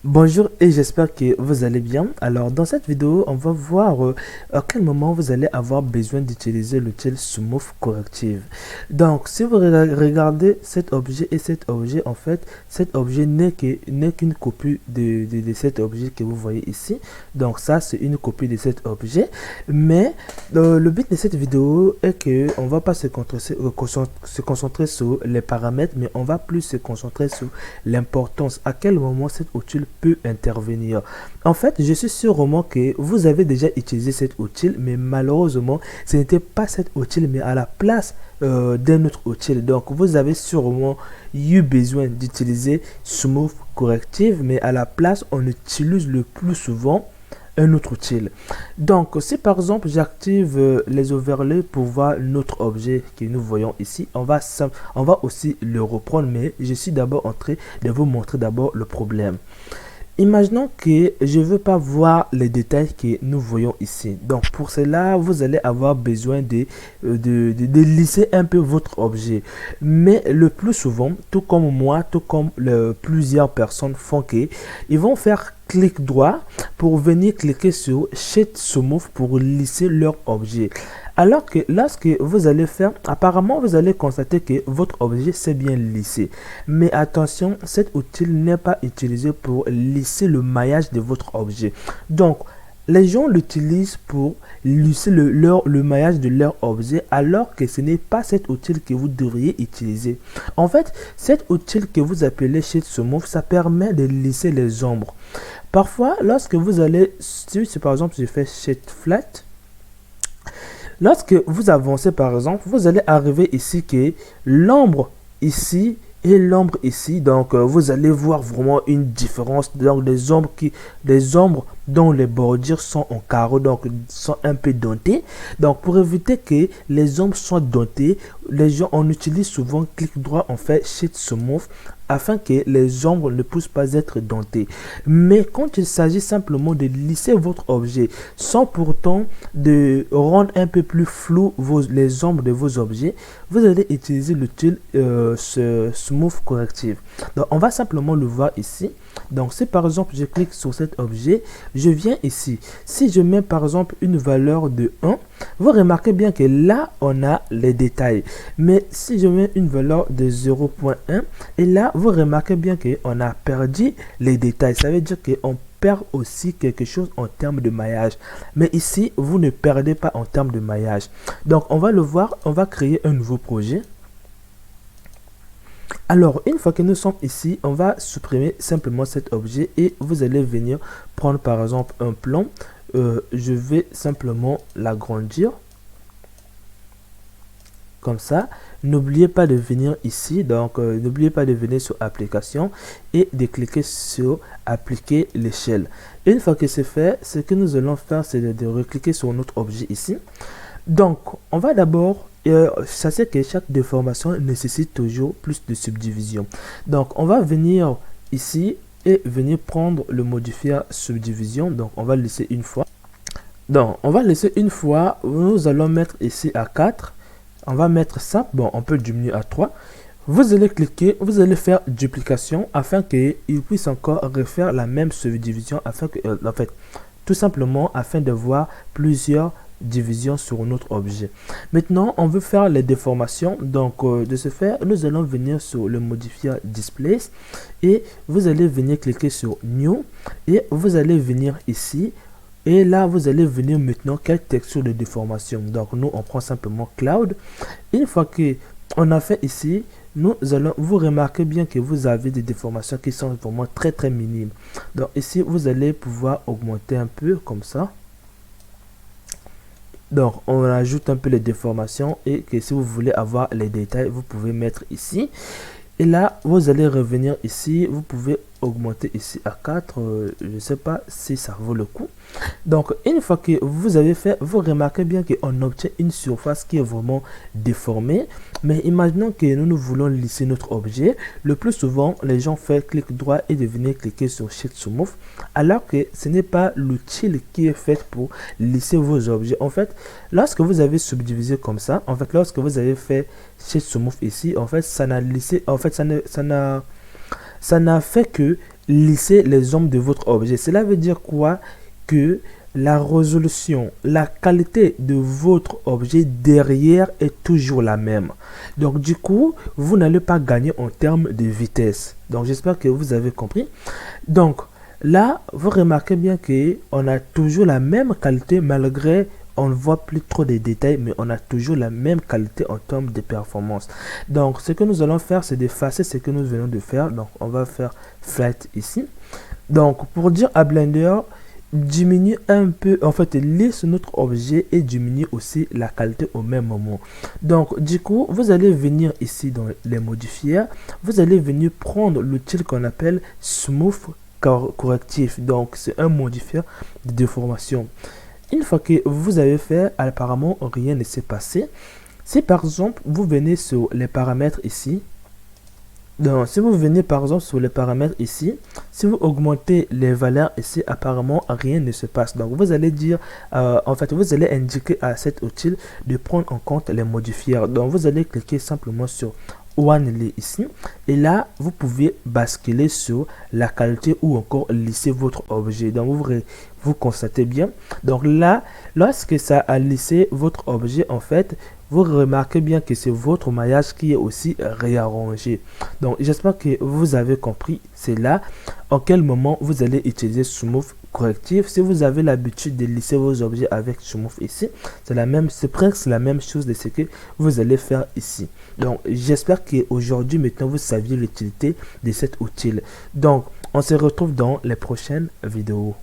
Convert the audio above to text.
Bonjour et j'espère que vous allez bien. Alors dans cette vidéo, on va voir à quel moment vous allez avoir besoin d'utiliser l'outil Smooth Corrective. Donc si vous regardez cet objet et cet objet, en fait, cet objet n'est qu'une copie de cet objet que vous voyez ici. Donc ça, c'est une copie de cet objet. Mais le but de cette vidéo est que on va pas se concentrer sur les paramètres, mais on va plus se concentrer sur l'importance, à quel moment cet outil peut intervenir. En fait, je suis sûrement que vous avez déjà utilisé cet outil, mais malheureusement, ce n'était pas cet outil, mais à la place d'un autre outil. Donc, vous avez sûrement eu besoin d'utiliser Smooth Corrective, mais à la place, on utilise le plus souvent un autre outil. Donc, si par exemple j'active les overlays pour voir notre objet que nous voyons ici, on va aussi le reprendre, mais je suis d'abord en train de vous montrer d'abord le problème. Imaginons que je ne veux pas voir les détails que nous voyons ici. Donc pour cela, vous allez avoir besoin de lisser un peu votre objet. Mais le plus souvent, tout comme moi, tout comme plusieurs personnes font, ils vont faire clic droit pour venir cliquer sur Sheet Smooth pour lisser leur objet. Alors que lorsque vous allez faire, apparemment vous allez constater que votre objet s'est bien lissé. Mais attention, cet outil n'est pas utilisé pour lisser le maillage de votre objet. Donc, les gens l'utilisent pour lisser le maillage de leur objet, alors que ce n'est pas cet outil que vous devriez utiliser. En fait, cet outil que vous appelez Sheet Smooth, ça permet de lisser les ombres. Parfois, lorsque vous allez, si par exemple je fais Sheet Flat, lorsque vous avancez par exemple, vous allez arriver ici que l'ombre ici et l'ombre ici, donc vous allez voir vraiment une différence. Donc des ombres dont les bordures sont en carreau, donc sont un peu dentées. Donc pour éviter que les ombres soient dentées, les gens on utilise souvent clic droit, on fait Sheet Smooth afin que les ombres ne puissent pas être dentées. Mais quand il s'agit simplement de lisser votre objet sans pourtant de rendre un peu plus flou les ombres de vos objets, vous allez utiliser l'outil ce Smooth Corrective. Donc on va simplement le voir ici. Donc si par exemple je clique sur cet objet, je viens ici. Si je mets par exemple une valeur de 1, vous remarquez bien que là on a les détails. Mais si je mets une valeur de 0.1, et là vous remarquez bien qu'on a perdu les détails. Ça veut dire qu'on perd aussi quelque chose en termes de maillage. Mais ici, vous ne perdez pas en termes de maillage. Donc, on va le voir, on va créer un nouveau projet. Alors, une fois que nous sommes ici, on va supprimer simplement cet objet et vous allez venir prendre par exemple un plan. Je vais simplement l'agrandir. Comme ça, n'oubliez pas de venir ici, donc n'oubliez pas de venir sur application et de cliquer sur appliquer l'échelle. Une fois que c'est fait, ce que nous allons faire, c'est de recliquer sur notre objet ici. Donc on va d'abord sachez que chaque déformation nécessite toujours plus de subdivision. Donc on va venir ici et venir prendre le modifier subdivision. Donc on va le laisser une fois. Donc on va laisser une fois, nous allons mettre ici à 4. On va mettre ça, bon, on peut diminuer à 3. Vous allez cliquer, vous allez faire duplication afin qu'il puisse encore refaire la même subdivision, afin que, en fait, tout simplement afin de voir plusieurs divisions sur notre objet. Maintenant, on veut faire les déformations. Donc, de ce fait, nous allons venir sur le modifier Displace et vous allez venir cliquer sur New et vous allez venir ici. Et là, vous allez venir maintenant quelle texture de déformation. Donc, nous, on prend simplement Cloud. Une fois que on a fait ici, nous allons, vous remarquez bien que vous avez des déformations qui sont vraiment très très minimes. Donc, ici, vous allez pouvoir augmenter un peu comme ça. Donc, on ajoute un peu les déformations et que si vous voulez avoir les détails, vous pouvez mettre ici. Et là, vous allez revenir ici. Vous pouvez augmenter ici à 4. Je ne sais pas si ça vaut le coup. Donc, une fois que vous avez fait, vous remarquez bien qu'on obtient une surface qui est vraiment déformée. Mais imaginons que nous voulons lisser notre objet. Le plus souvent, les gens font clic droit et de venir cliquer sur Sheet Smooth. Alors que ce n'est pas l'outil qui est fait pour lisser vos objets. En fait, lorsque vous avez subdivisé comme ça, en fait, lorsque vous avez fait Sheet Smooth ici, en fait, ça n'a lissé, en fait, ça n'a fait que lisser les ombres de votre objet. Cela veut dire quoi? Que la résolution, la qualité de votre objet derrière est toujours la même. Donc du coup, vous n'allez pas gagner en termes de vitesse. Donc j'espère que vous avez compris. Donc là, vous remarquez bien qu'on a toujours la même qualité malgré on ne voit plus trop de détails, mais on a toujours la même qualité en termes de performance. Donc ce que nous allons faire, c'est d'effacer ce que nous venons de faire. Donc on va faire flat ici. Donc pour dire à Blender, diminue un peu, en fait, lisse notre objet et diminue aussi la qualité au même moment. Donc du coup, vous allez venir ici dans les modifiers, vous allez venir prendre l'outil qu'on appelle Smooth Correctif. Donc c'est un modifier de déformation. Une fois que vous avez fait, apparemment rien ne s'est passé. Si par exemple vous venez sur les paramètres ici, donc si vous venez par exemple sur les paramètres ici, si vous augmentez les valeurs ici, apparemment rien ne se passe. Donc vous allez dire, en fait vous allez indiquer à cet outil de prendre en compte les modifiers. Donc vous allez cliquer simplement sur One ici, et là vous pouvez basculer sur la qualité ou encore lisser votre objet. Donc vous constatez bien, donc là lorsque ça a lissé votre objet, en fait vous remarquez bien que c'est votre maillage qui est aussi réarrangé. Donc j'espère que vous avez compris. C'est là en quel moment vous allez utiliser Smooth Correctif. Si vous avez l'habitude de lisser vos objets avec Smooth ici, c'est presque la même chose de ce que vous allez faire ici. Donc j'espère qu'aujourd'hui maintenant vous saviez l'utilité de cet outil. Donc on se retrouve dans les prochaines vidéos.